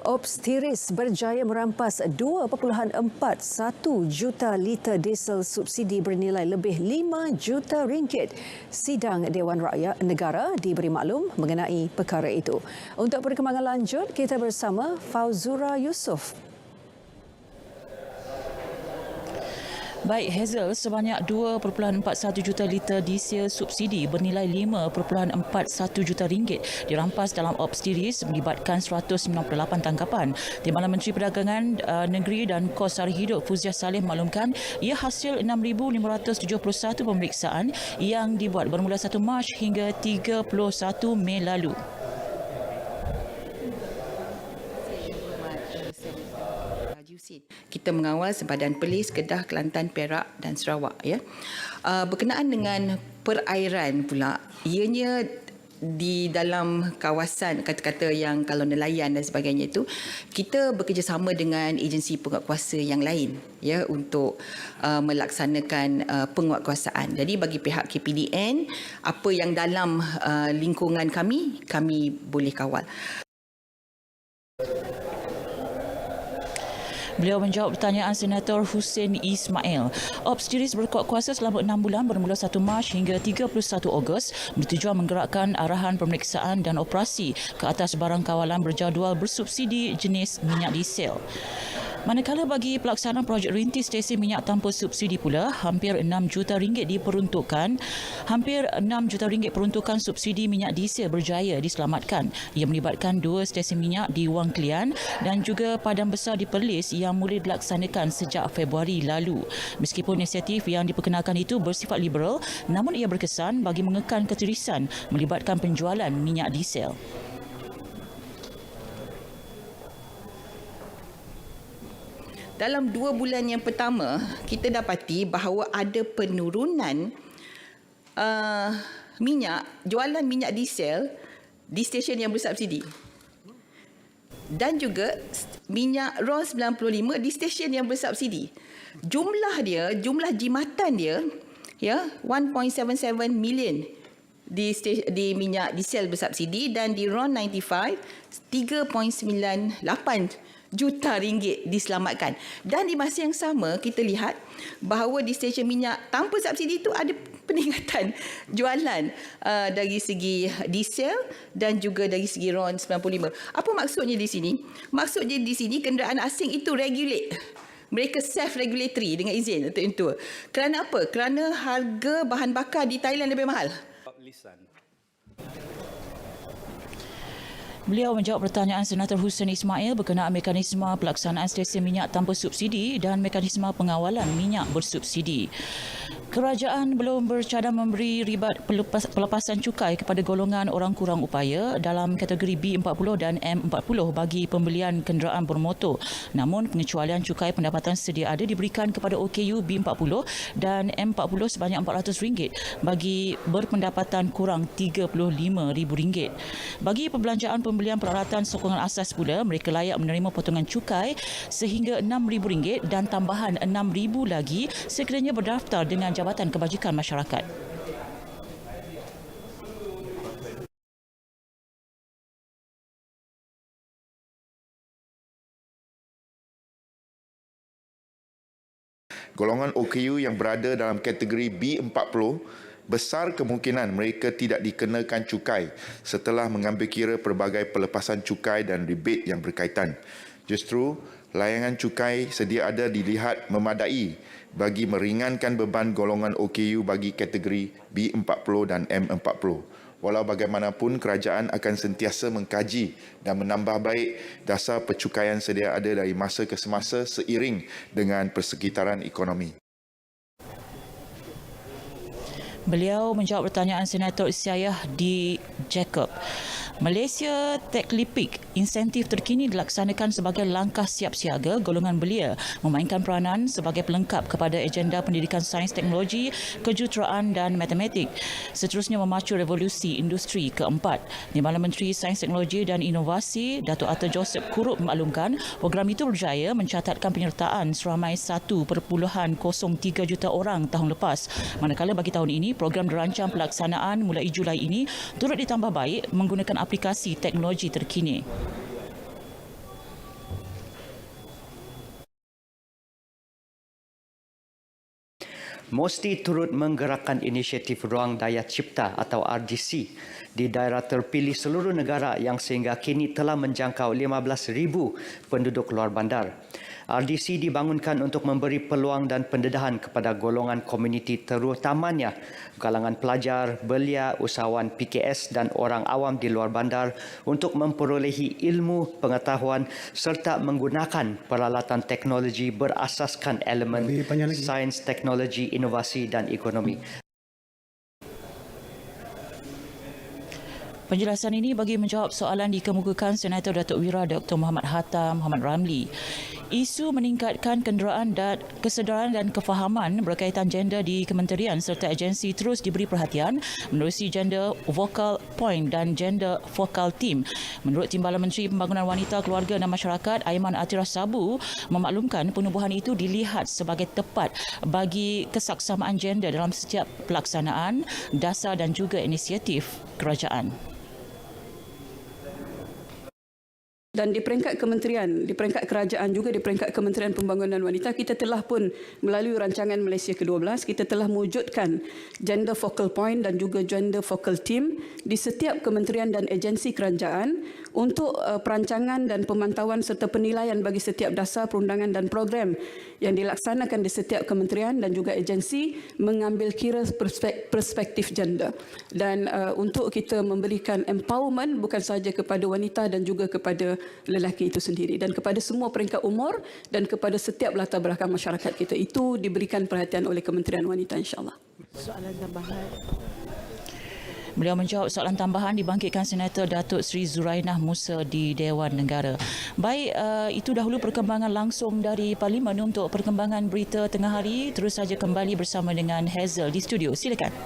Opstiris berjaya merampas 2.41 juta liter diesel subsidi bernilai lebih 5 juta ringgit. Sidang Dewan Rakyat Negara diberi maklum mengenai perkara itu. Untuk perkembangan lanjut, kita bersama Fauzura Yusof. Baik Hazel, sebanyak 2.41 juta liter diesel subsidi bernilai 5.41 juta ringgit dirampas dalam Opstiris melibatkan 198 tangkapan. Timbalan Menteri Perdagangan Negeri dan Kos Sara Hidup Fuziah Saleh maklumkan ia hasil 6,571 pemeriksaan yang dibuat bermula 1 Mac hingga 31 Mei lalu. Kita mengawal sempadan Perlis, Kedah, Kelantan, Perak dan Sarawak. Berkenaan dengan perairan pula, ianya di dalam kawasan kata-kata yang kalau nelayan dan sebagainya itu, kita bekerjasama dengan agensi penguatkuasa yang lain untuk melaksanakan penguatkuasaan. Jadi bagi pihak KPDN, apa yang dalam lingkungan kami boleh kawal. Beliau menjawab pertanyaan Senator Hussein Ismail. Opstiris berkuat kuasa selama 6 bulan bermula 1 Mac hingga 31 Ogos bertujuan menggerakkan arahan pemeriksaan dan operasi ke atas barang kawalan berjadual bersubsidi jenis minyak diesel. Manakala bagi pelaksanaan projek rintis stesen minyak tanpa subsidi pula, hampir 6 juta ringgit diperuntukkan. Hampir 6 juta ringgit peruntukan subsidi minyak diesel berjaya diselamatkan. Ia melibatkan 2 stesen minyak di Wang Kelian dan juga padang besar di Perlis yang mula dilaksanakan sejak Februari lalu. Meskipun inisiatif yang diperkenalkan itu bersifat liberal, namun ia berkesan bagi mengekan ketirisan melibatkan penjualan minyak diesel. Dalam 2 bulan yang pertama, kita dapati bahawa ada penurunan jualan minyak diesel di stesen yang bersubsidi. Dan juga minyak RON 95 di stesen yang bersubsidi. Jumlah jimatan dia 1.77 million di minyak diesel bersubsidi dan di RON 95 3.98 juta ringgit diselamatkan. Dan di masa yang sama kita lihat bahawa di stesen minyak tanpa subsidi itu ada peningkatan jualan dari segi diesel dan juga dari segi RON 95. Apa maksudnya di sini? Maksudnya di sini kenderaan asing itu regulate. Mereka self-regulatory dengan izin tertentu. Kerana apa? Kerana harga bahan bakar di Thailand lebih mahal. Beliau menjawab pertanyaan Senator Hussein Ismail berkenaan mekanisme pelaksanaan stesen minyak tanpa subsidi dan mekanisme pengawalan minyak bersubsidi. Kerajaan belum bercadang memberi ribat pelepasan cukai kepada golongan orang kurang upaya dalam kategori B40 dan M40 bagi pembelian kenderaan bermotor. Namun pengecualian cukai pendapatan sedia ada diberikan kepada OKU B40 dan M40 sebanyak RM400 bagi berpendapatan kurang RM35,000. Bagi perbelanjaan pembelian peralatan sokongan asas pula, mereka layak menerima potongan cukai sehingga RM6,000 dan tambahan RM6,000 lagi sekiranya berdaftar dengan Jabatan Kebajikan Masyarakat. Golongan OKU yang berada dalam kategori B40 besar kemungkinan mereka tidak dikenakan cukai setelah mengambil kira pelbagai pelepasan cukai dan rebate yang berkaitan. Justru, layangan cukai sedia ada dilihat memadai bagi meringankan beban golongan OKU bagi kategori B40 dan M40. Walau bagaimanapun, kerajaan akan sentiasa mengkaji dan menambah baik dasar percukaian sedia ada dari masa ke semasa seiring dengan persekitaran ekonomi. Beliau menjawab pertanyaan Senator Isyayah di Jacob. Malaysia Techlipik, insentif terkini dilaksanakan sebagai langkah siap siaga golongan belia memainkan peranan sebagai pelengkap kepada agenda pendidikan sains teknologi, kejuruteraan dan matematik. Seterusnya memacu revolusi industri keempat. Timbalan Menteri Sains Teknologi dan Inovasi, Datuk Arthur Joseph Kurup memaklumkan program itu berjaya mencatatkan penyertaan seramai 1.03 juta orang tahun lepas. Manakala bagi tahun ini, program dirancang pelaksanaan mulai Julai ini turut ditambah baik menggunakan aplikasi teknologi terkini. mesti turut menggerakkan inisiatif Ruang Daya Cipta atau RDC di daerah terpilih seluruh negara yang sehingga kini telah menjangkau 15,000 penduduk luar bandar. RDC dibangunkan untuk memberi peluang dan pendedahan kepada golongan komuniti terutamanya kalangan pelajar, belia, usahawan PKS dan orang awam di luar bandar untuk memperolehi ilmu, pengetahuan serta menggunakan peralatan teknologi berasaskan elemen sains, teknologi, inovasi dan ekonomi. Penjelasan ini bagi menjawab soalan dikemukakan Senator Datuk Wira Dr. Muhammad Hatta Muhammad Ramli. Isu meningkatkan kenderaan dan kesedaran dan kefahaman berkaitan gender di kementerian serta agensi terus diberi perhatian menerusi Gender Focal Point dan Gender Focal Team. Menurut Timbalan Menteri Pembangunan Wanita, Keluarga dan Masyarakat, Aiman Atira Sabu, memaklumkan penubuhan itu dilihat sebagai tepat bagi kesaksamaan gender dalam setiap pelaksanaan dasar dan juga inisiatif kerajaan. Dan di peringkat kementerian, di peringkat kerajaan juga di peringkat Kementerian Pembangunan Wanita, kita telah pun melalui rancangan Malaysia ke-12, kita telah mewujudkan Gender Focal Point dan juga Gender Focal Team di setiap kementerian dan agensi kerajaan untuk perancangan dan pemantauan serta penilaian bagi setiap dasar perundangan dan program yang dilaksanakan di setiap kementerian dan juga agensi mengambil kira perspektif gender. Dan untuk kita memberikan empowerment bukan sahaja kepada wanita dan juga kepada lelaki itu sendiri dan kepada semua peringkat umur dan kepada setiap latar belakang masyarakat kita. Itu diberikan perhatian oleh Kementerian Wanita, insya-Allah. Soalan tambahan. Beliau menjawab soalan tambahan dibangkitkan Senator Datuk Seri Zurainah Musa di Dewan Negara. Baik, itu dahulu perkembangan langsung dari Parlimen. Untuk perkembangan berita tengah hari, terus saja kembali bersama dengan Hazel di studio. Silakan.